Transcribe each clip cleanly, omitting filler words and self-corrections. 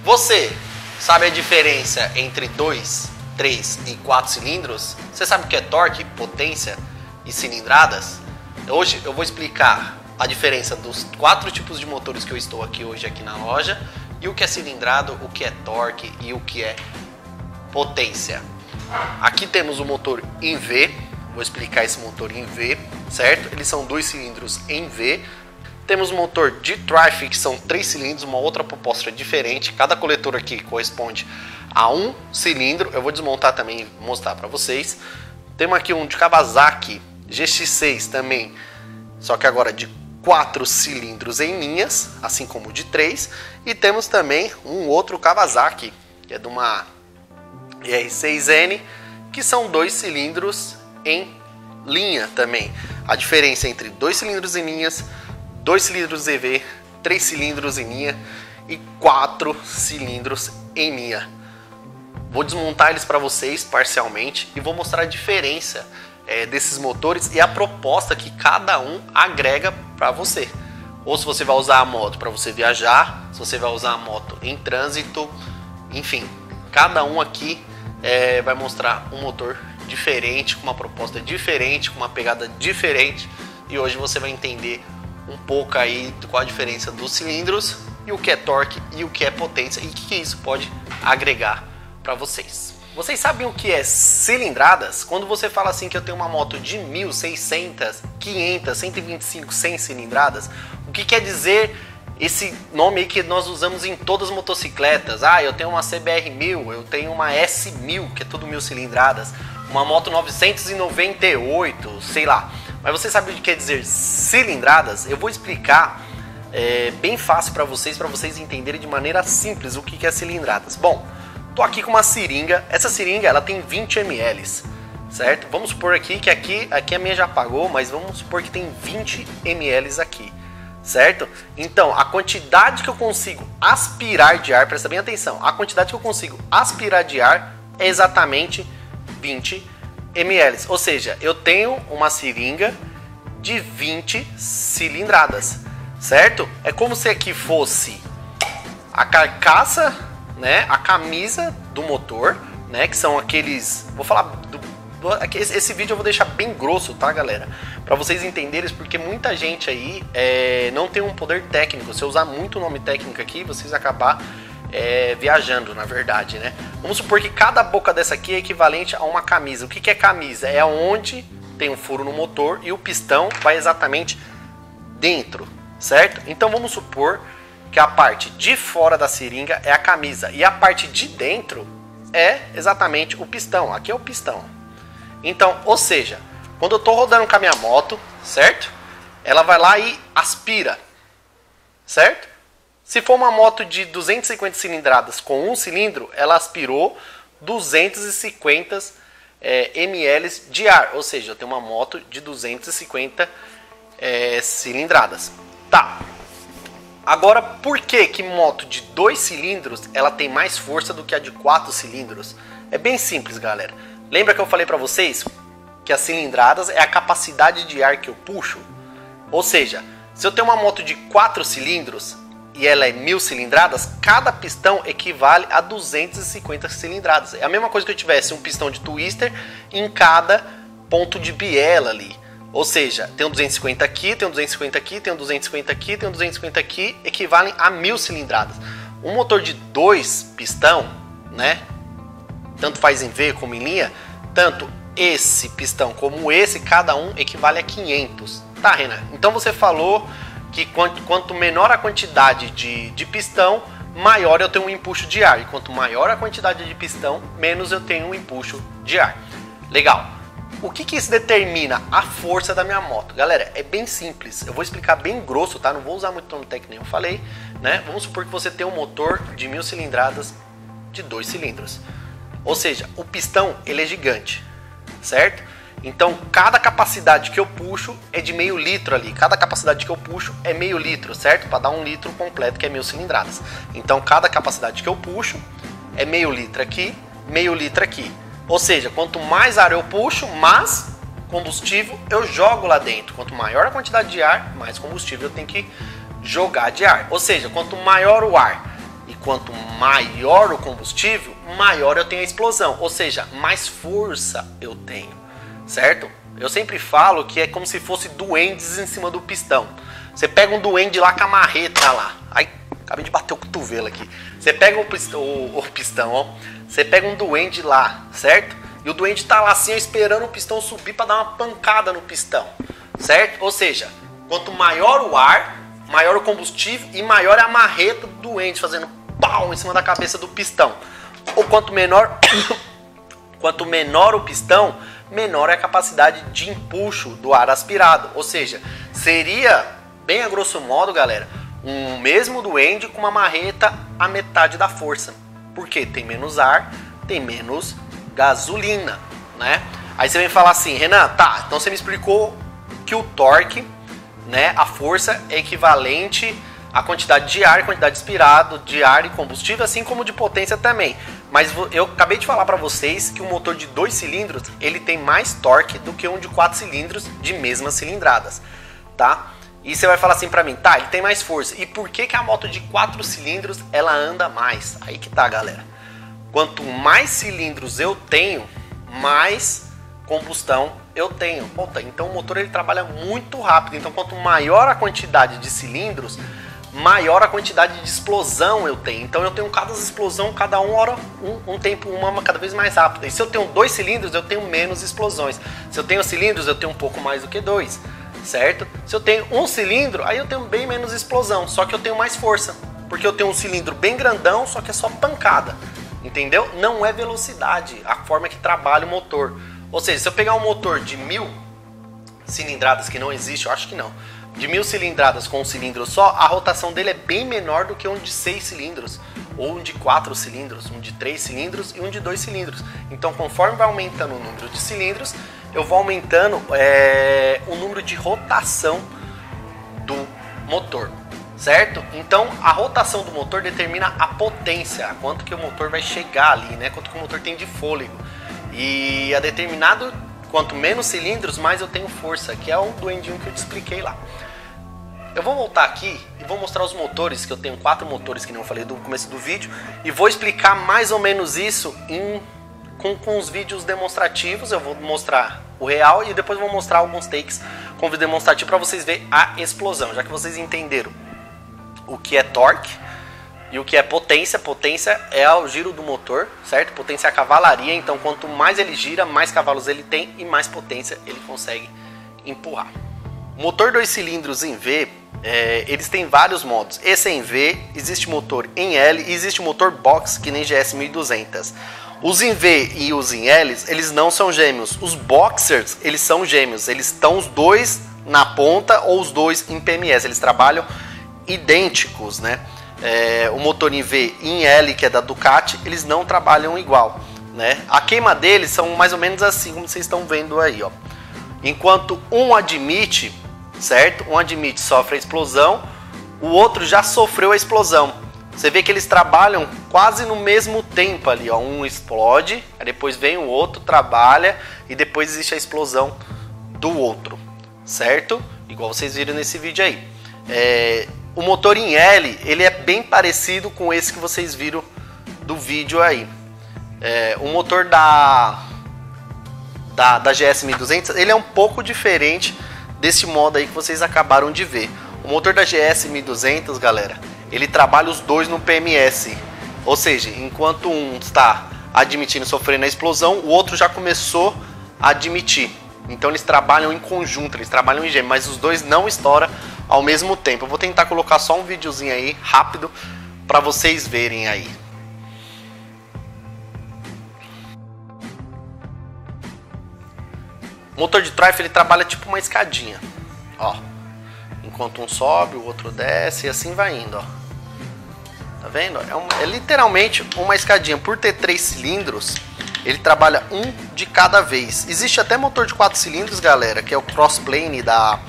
Você sabe a diferença entre 2, 3 e 4 cilindros? Você sabe o que é torque, potência e cilindradas? Hoje eu vou explicar a diferença dos 4 tipos de motores que eu estou aqui hoje aqui na loja e o que é cilindrado, o que é torque e o que é potência. Aqui temos o motor em V, vou explicar esse motor em V, certo? Eles são 2 cilindros em V. Temos o motor de drive, que são 3 cilindros, uma outra proposta diferente. Cada coletor aqui corresponde a 1 cilindro. Eu vou desmontar também e mostrar para vocês. Temos aqui um de Kawasaki GX6 também, só que agora de 4 cilindros em linhas, assim como o de 3. E temos também um outro Kawasaki, que é de uma R6N, que são 2 cilindros em linha também. A diferença entre 2 cilindros em linhas, 2 cilindros EV, 3 cilindros em linha e 4 cilindros em linha. Vou desmontar eles para vocês parcialmente e vou mostrar a diferença desses motores e a proposta que cada um agrega para você. Ou se você vai usar a moto para você viajar, se você vai usar a moto em trânsito, enfim, cada um aqui vai mostrar um motor diferente, com uma proposta diferente, com uma pegada diferente, e hoje você vai entender um pouco aí qual a diferença dos cilindros e o que é torque e o que é potência e o que isso pode agregar para vocês. Vocês sabem o que é cilindradas? Quando você fala assim que eu tenho uma moto de 1.600, 500, 125, 100 cilindradas, o que quer dizer esse nome aí que nós usamos em todas as motocicletas? Ah, eu tenho uma CBR 1000, eu tenho uma S1000, que é tudo 1000 cilindradas, uma moto 998, sei lá. Mas você sabe o que quer dizer cilindradas? Eu vou explicar bem fácil para vocês entenderem de maneira simples o que é cilindradas. Bom, tô aqui com uma seringa. Essa seringa ela tem 20 ml, certo? Vamos supor aqui que aqui a minha já apagou, mas vamos supor que tem 20 ml aqui, certo? Então a quantidade que eu consigo aspirar de ar, presta bem atenção, a quantidade que eu consigo aspirar de ar é exatamente 20 ml, ou seja, eu tenho uma seringa de 20 cilindradas, certo? É como se aqui fosse a carcaça, né, a camisa do motor, né, que são aqueles, vou falar esse vídeo eu vou deixar bem grosso, tá, galera, para vocês entenderem, porque muita gente aí não tem um poder técnico. Se eu usar muito o nome técnico aqui, vocês acabar viajando, na verdade, né? Vamos supor que cada boca dessa aqui é equivalente a uma camisa. O que é camisa? É onde tem um furo no motor e o pistão vai exatamente dentro, certo? Então vamos supor que a parte de fora da seringa é a camisa e a parte de dentro é exatamente o pistão. Aqui é o pistão. Então, ou seja, quando eu tô rodando com a minha moto, certo? Ela vai lá e aspira, certo? Se for uma moto de 250 cilindradas com 1 cilindro, ela aspirou 250 ml de ar. Ou seja, eu tenho uma moto de 250 cilindradas. Tá. Agora, por que moto de 2 cilindros ela tem mais força do que a de 4 cilindros? É bem simples, galera. Lembra que eu falei para vocês que as cilindradas é a capacidade de ar que eu puxo? Ou seja, se eu tenho uma moto de 4 cilindros e ela é 1000 cilindradas, cada pistão equivale a 250 cilindradas. É a mesma coisa que eu tivesse um pistão de twister em cada ponto de biela ali. Ou seja, tem um 250 aqui, tem um 250 aqui, tem um 250 aqui, tem um 250 aqui, equivalem a 1000 cilindradas. Um motor de 2 pistão, né? Tanto faz em V como em linha, tanto esse pistão como esse, cada um equivale a 500. Tá, Renan? Então você falou que quanto menor a quantidade de pistão, maior eu tenho um empuxo de ar. E quanto maior a quantidade de pistão, menos eu tenho um empuxo de ar. Legal. O que isso determina a força da minha moto? Galera, é bem simples. Eu vou explicar bem grosso, tá? Não vou usar muito nome técnico, nem eu falei, né? Vamos supor que você tem um motor de 1000 cilindradas de 2 cilindros. Ou seja, o pistão ele é gigante, certo? Então, cada capacidade que eu puxo é de meio litro ali. Cada capacidade que eu puxo é meio litro, certo? Para dar 1 litro completo, que é 1000 cilindradas. Então, cada capacidade que eu puxo é meio litro aqui, meio litro aqui. Ou seja, quanto mais ar eu puxo, mais combustível eu jogo lá dentro. Quanto maior a quantidade de ar, mais combustível eu tenho que jogar de ar. Ou seja, quanto maior o ar E quanto maior o combustível, maior eu tenho a explosão, ou seja, mais força eu tenho, certo? Eu sempre falo que é como se fosse duendes em cima do pistão. Você pega um duende lá com a marreta lá. Ai, acabei de bater o cotovelo aqui. Você pega o pistão, ó. Você pega um duende lá, certo? E o duende tá lá assim, esperando o pistão subir para dar uma pancada no pistão, certo? Ou seja, quanto maior o ar, maior o combustível e maior é a marreta do duende fazendo pau em cima da cabeça do pistão. Ou quanto menor o pistão, menor é a capacidade de empuxo do ar aspirado. Ou seja, seria, bem a grosso modo, galera, um mesmo duende com uma marreta a metade da força. Porque tem menos ar, tem menos gasolina, né? Aí você vem falar assim, Renan, tá, então você me explicou que o torque, né, a força é equivalente à quantidade de ar, quantidade expirado de ar e combustível, assim como de potência também. Mas eu acabei de falar para vocês que um motor de 2 cilindros, ele tem mais torque do que um de 4 cilindros de mesmas cilindradas, tá? E você vai falar assim para mim, tá, ele tem mais força. E por que a moto de 4 cilindros, ela anda mais? Aí que tá, galera. Quanto mais cilindros eu tenho, mais combustão eu tenho. Puta, então o motor ele trabalha muito rápido. Então quanto maior a quantidade de cilindros, maior a quantidade de explosão eu tenho. Então eu tenho cada explosão, cada um tempo uma cada vez mais rápida. E se eu tenho 2 cilindros, eu tenho menos explosões. Se eu tenho cilindros, eu tenho um pouco mais do que 2, certo? Se eu tenho um cilindro, aí eu tenho bem menos explosão, só que eu tenho mais força. Porque eu tenho um cilindro bem grandão, só que é só pancada. Entendeu? Não é velocidade a forma que trabalha o motor. Ou seja, se eu pegar um motor de 1000 cilindradas, que não existe, eu acho que não, de 1000 cilindradas com um cilindro só, a rotação dele é bem menor do que um de 6 cilindros, ou um de 4 cilindros, um de 3 cilindros e um de 2 cilindros. Então, conforme vai aumentando o número de cilindros, eu vou aumentando o número de rotação do motor. Certo? Então a rotação do motor determina a potência, quanto que o motor vai chegar ali, né? Quanto que o motor tem de fôlego. E a determinado, quanto menos cilindros, mais eu tenho força, que é o duendinho que eu te expliquei lá. Eu vou voltar aqui e vou mostrar os motores, que eu tenho 4 motores, que nem eu falei no começo do vídeo, e vou explicar mais ou menos isso com os vídeos demonstrativos. Eu vou mostrar o real e depois vou mostrar alguns takes com vídeo demonstrativo para vocês verem a explosão, já que vocês entenderam o que é torque e o que é potência. Potência é o giro do motor, certo? Potência é a cavalaria, então quanto mais ele gira, mais cavalos ele tem e mais potência ele consegue empurrar. Motor 2 cilindros em V, eles têm vários modos. Esse é em V, existe motor em L e existe motor box, que nem GS 1200. Os em V e os em L, eles não são gêmeos. Os boxers, eles são gêmeos. Eles estão os dois na ponta ou os dois em PMS. Eles trabalham idênticos, né? O motor em V e em L, que é da Ducati, eles não trabalham igual, né? A queima deles são mais ou menos assim, como vocês estão vendo aí, ó. Enquanto um admite, certo? Um admite sofre a explosão, o outro já sofreu a explosão. Você vê que eles trabalham quase no mesmo tempo ali, ó. Um explode, aí depois vem o outro, trabalha e depois existe a explosão do outro, certo? Igual vocês viram nesse vídeo aí. O motor em L, ele é bem parecido com esse que vocês viram do vídeo aí. O motor da GS 1200, ele é um pouco diferente desse modo aí que vocês acabaram de ver. O motor da GS 1200, galera, ele trabalha os dois no PMS. Ou seja, enquanto um está admitindo sofrendo a explosão, o outro já começou a admitir. Então eles trabalham em conjunto, eles trabalham em gêmeo, mas os dois não estouram ao mesmo tempo. Eu vou tentar colocar só um videozinho aí, rápido, para vocês verem aí. O motor de Triumph, ele trabalha tipo uma escadinha, ó. Enquanto um sobe, o outro desce e assim vai indo, ó. Tá vendo? É literalmente uma escadinha. Por ter 3 cilindros, ele trabalha um de cada vez. Existe até motor de 4 cilindros, galera, que é o Crossplane da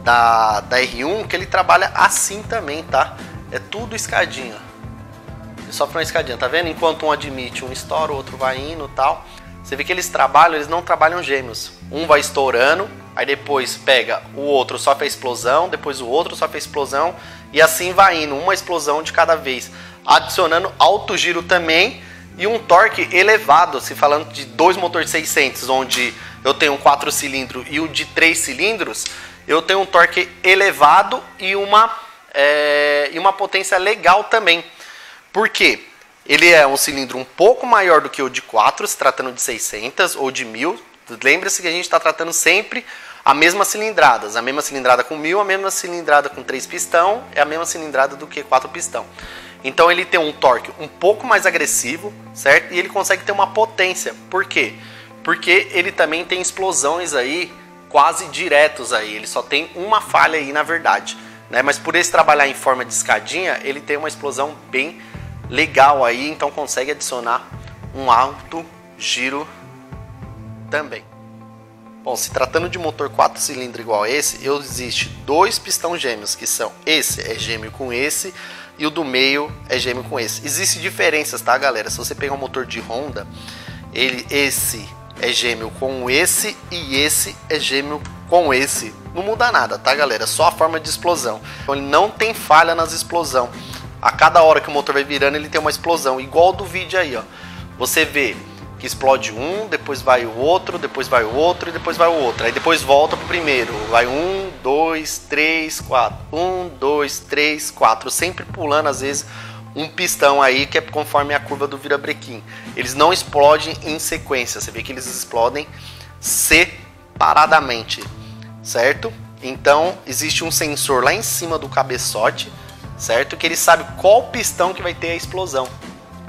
R1, que ele trabalha assim também, tá? É tudo escadinha. Ele sofre uma escadinha, tá vendo? Enquanto um admite, um estoura, o outro vai indo e tal. Você vê que eles não trabalham gêmeos. Um vai estourando, aí depois pega o outro, sofre a explosão, depois o outro sofre a explosão, e assim vai indo, uma explosão de cada vez. adicionando alto giro também e um torque elevado, se falando de dois motores 600, onde eu tenho um 4 cilindros e o de 3 cilindros, eu tenho um torque elevado e uma potência legal também. Por quê? Ele é um cilindro um pouco maior do que o de 4, se tratando de 600 ou de 1000. Lembre-se que a gente está tratando sempre a mesma cilindrada com 1000, a mesma cilindrada com 3 pistão, é a mesma cilindrada do que 4 pistão. Então ele tem um torque um pouco mais agressivo, certo? E ele consegue ter uma potência. Por quê? Porque ele também tem explosões aí quase diretos aí, ele só tem uma falha aí na verdade, né? Mas por ele trabalhar em forma de escadinha, ele tem uma explosão bem legal aí, então consegue adicionar um alto giro também. Bom, se tratando de motor 4 cilindros igual a esse, existe dois pistão gêmeos, que são esse é gêmeo com esse e o do meio é gêmeo com esse. Existem diferenças, tá galera? Se você pegar um motor de Honda, esse é gêmeo com esse e esse é gêmeo com esse. Não muda nada, tá galera? Só a forma de explosão. Então ele não tem falha nas explosões. A cada hora que o motor vai virando, ele tem uma explosão, igual do vídeo aí, ó. Você vê que explode um, depois vai o outro, depois vai o outro e depois vai o outro. Aí depois volta pro primeiro. Vai 1, 2, 3, 4. 1, 2, 3, 4. Sempre pulando, às vezes, um pistão aí, que é conforme a curva do virabrequim. Eles não explodem em sequência. Você vê que eles explodem separadamente, certo? Então, existe um sensor lá em cima do cabeçote, certo? Que ele sabe qual pistão que vai ter a explosão.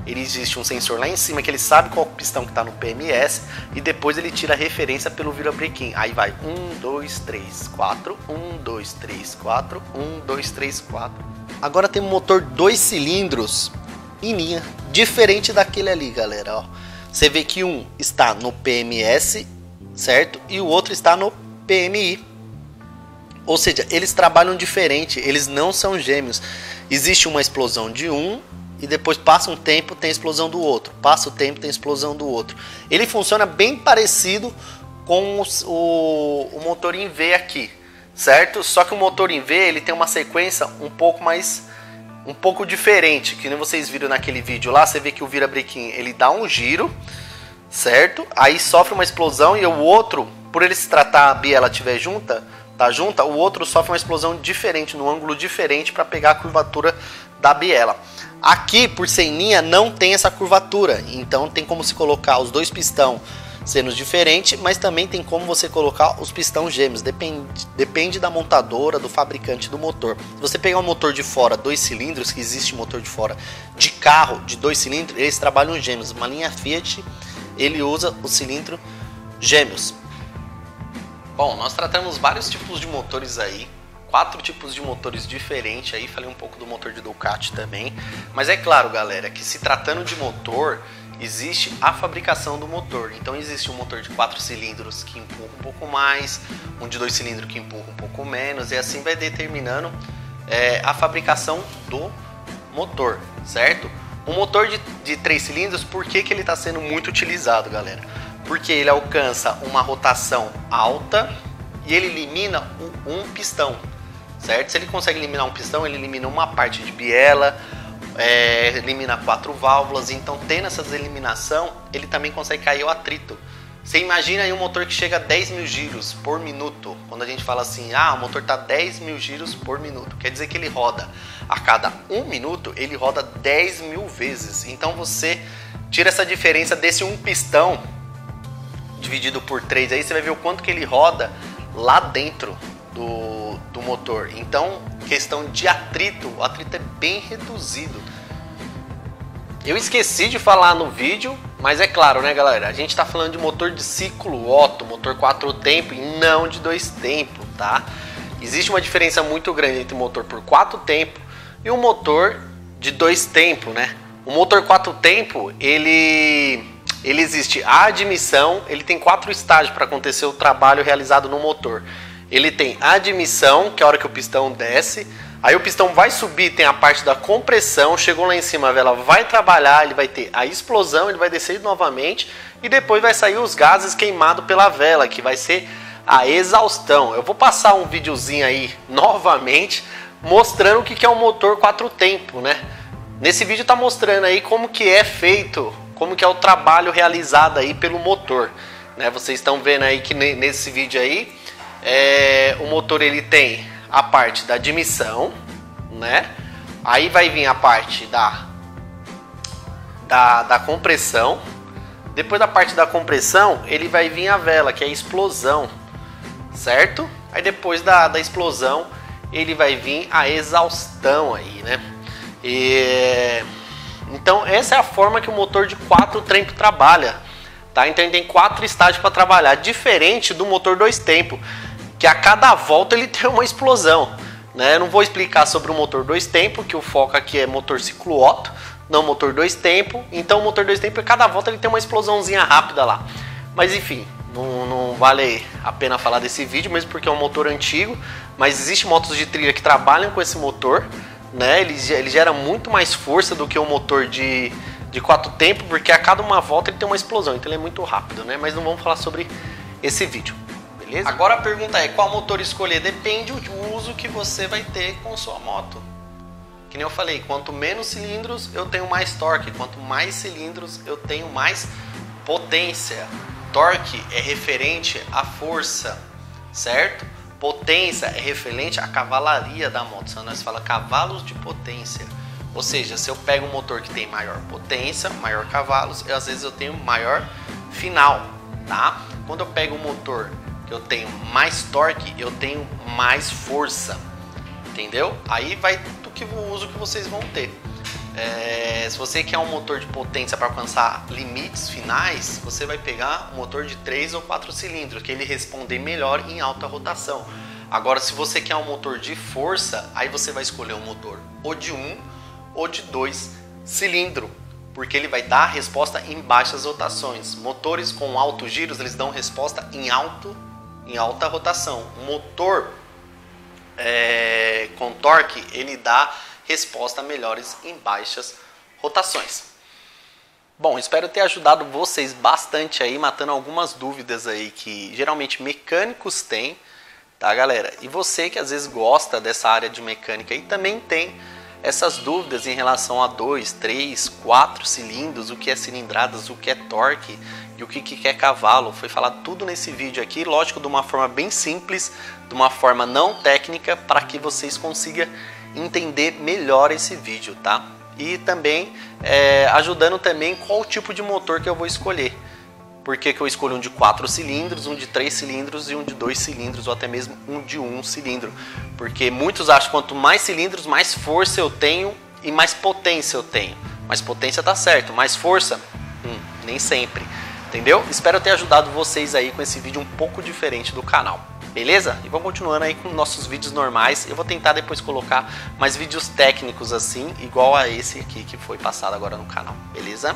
Existe um sensor lá em cima que ele sabe qual pistão que está no PMS e depois ele tira a referência pelo virabrequim. Aí vai 1, 2, 3, 4, 1, 2, 3, 4, 1, 2, 3, 4. Agora tem um motor 2 cilindros em linha, diferente daquele ali, galera. Ó. Você vê que um está no PMS, certo? E o outro está no PMI. Ou seja, eles trabalham diferente, eles não são gêmeos. Existe uma explosão de um e depois passa um tempo, tem explosão do outro. Passa o tempo, tem explosão do outro. Ele funciona bem parecido com o motor em V aqui, certo? Só que o motor em V, ele tem uma sequência um pouco diferente. Que nem vocês viram naquele vídeo lá, você vê que o virabrequim, ele dá um giro, certo? Aí sofre uma explosão e o outro, por ele se tratar a biela estiver junta, o outro sofre uma explosão diferente, num ângulo diferente para pegar a curvatura da biela. Aqui, por ser em linha, não tem essa curvatura, então tem como se colocar os dois pistão sendo diferentes, mas também tem como você colocar os pistão gêmeos, depende da montadora, do fabricante do motor. Se você pegar um motor de fora 2 cilindros, que existe motor de fora de carro de 2 cilindros, eles trabalham gêmeos. Uma linha Fiat, ele usa o cilindro gêmeos. Bom, nós tratamos vários tipos de motores aí, 4 tipos de motores diferentes aí, falei um pouco do motor de Ducati também, mas é claro galera, que se tratando de motor, existe a fabricação do motor. Então existe um motor de 4 cilindros que empurra um pouco mais, um de 2 cilindros que empurra um pouco menos, e assim vai determinando a fabricação do motor, certo? O motor de 3 cilindros, por que ele está sendo muito utilizado, galera? Porque ele alcança uma rotação alta e ele elimina um pistão, certo? Se ele consegue eliminar um pistão, ele elimina uma parte de biela, elimina 4 válvulas. Então, tendo essas eliminação, ele também consegue cair o atrito. Você imagina aí um motor que chega a 10 mil giros por minuto. Quando a gente fala assim, o motor está 10 mil giros por minuto, quer dizer que ele roda a cada 1 minuto, ele roda 10 mil vezes. Então você tira essa diferença desse um pistão dividido por 3, aí você vai ver o quanto que ele roda lá dentro do motor. Então, questão de atrito, o atrito é bem reduzido. Eu esqueci de falar no vídeo, mas é claro, né galera, a gente está falando de motor de ciclo Otto, motor 4 tempos e não de 2 tempos, tá? Existe uma diferença muito grande entre o motor por 4 tempos e o motor de 2 tempos, né? O motor 4 tempos, ele existe a admissão, ele tem 4 estágios para acontecer o trabalho realizado no motor. Ele tem a admissão, que é a hora que o pistão desce, aí o pistão vai subir, tem a parte da compressão, chegou lá em cima, a vela vai trabalhar, ele vai ter a explosão, ele vai descer novamente e depois vai sair os gases queimados pela vela, que vai ser a exaustão. Eu vou passar um videozinho aí novamente mostrando o que é um motor 4 tempos, né? Nesse vídeo tá mostrando aí como que é feito, como que é o trabalho realizado aí pelo motor, né? Vocês estão vendo aí que nesse vídeo aí, o motor ele tem a parte da admissão, né? Aí vai vir a parte da compressão. Depois da parte da compressão, ele vai vir a vela, que é a explosão, certo? Aí depois da explosão, ele vai vir a exaustão aí, né? Então essa é a forma que o motor de 4 tempos trabalha, tá? Então ele tem 4 estágios para trabalhar, diferente do motor 2 tempos, que a cada volta ele tem uma explosão, né? Eu não vou explicar sobre o motor 2 tempos, que o foco aqui é motor ciclo Otto, não motor 2 tempos. Então o motor 2 tempos, a cada volta ele tem uma explosãozinha rápida lá. Mas enfim, não vale a pena falar desse vídeo, mesmo porque é um motor antigo. Mas existem motos de trilha que trabalham com esse motor, né? Ele gera muito mais força do que o motor de 4 tempos, porque a cada uma volta ele tem uma explosão, então ele é muito rápido, né? Mas não vamos falar sobre esse vídeo, beleza? Agora a pergunta é, qual motor escolher? Depende do uso que você vai ter com sua moto. Que nem eu falei, quanto menos cilindros eu tenho mais torque, quanto mais cilindros eu tenho mais potência. Torque é referente à força, certo? Potência é referente à cavalaria da moto. Nós falamos cavalos de potência. Ou seja, se eu pego um motor que tem maior potência, maior cavalos, às vezes eu tenho maior final, tá? Quando eu pego um motor que eu tenho mais torque, eu tenho mais força, entendeu? Aí vai do que o uso que vocês vão ter. Se você quer um motor de potência para alcançar limites finais, você vai pegar um motor de 3 ou 4 cilindros, que ele responde melhor em alta rotação. Agora, se você quer um motor de força, aí você vai escolher um motor ou de 1 ou de 2 cilindros, porque ele vai dar resposta em baixas rotações. Motores com altos giros, eles dão resposta em alta rotação. Um motor com torque, ele dá resposta melhores em baixas rotações. Bom, espero ter ajudado vocês bastante aí, matando algumas dúvidas aí que geralmente mecânicos têm, tá, galera? E você que às vezes gosta dessa área de mecânica e também tem essas dúvidas em relação a 2, 3, 4 cilindros, o que é cilindradas, o que é torque e o que é cavalo. Foi falado tudo nesse vídeo aqui, lógico, de uma forma bem simples, de uma forma não técnica, para que vocês consigam entender melhor esse vídeo, tá? E também ajudando também qual tipo de motor que eu vou escolher. Por que eu escolho um de 4 cilindros, um de 3 cilindros e um de 2 cilindros, ou até mesmo um de 1 cilindro. Porque muitos acham que quanto mais cilindros, mais força eu tenho e mais potência eu tenho. Mais potência tá certo, mais força, nem sempre. Entendeu? Espero ter ajudado vocês aí com esse vídeo um pouco diferente do canal. Beleza? E vamos continuando aí com nossos vídeos normais. Eu vou tentar depois colocar mais vídeos técnicos assim, igual a esse aqui que foi passado agora no canal. Beleza?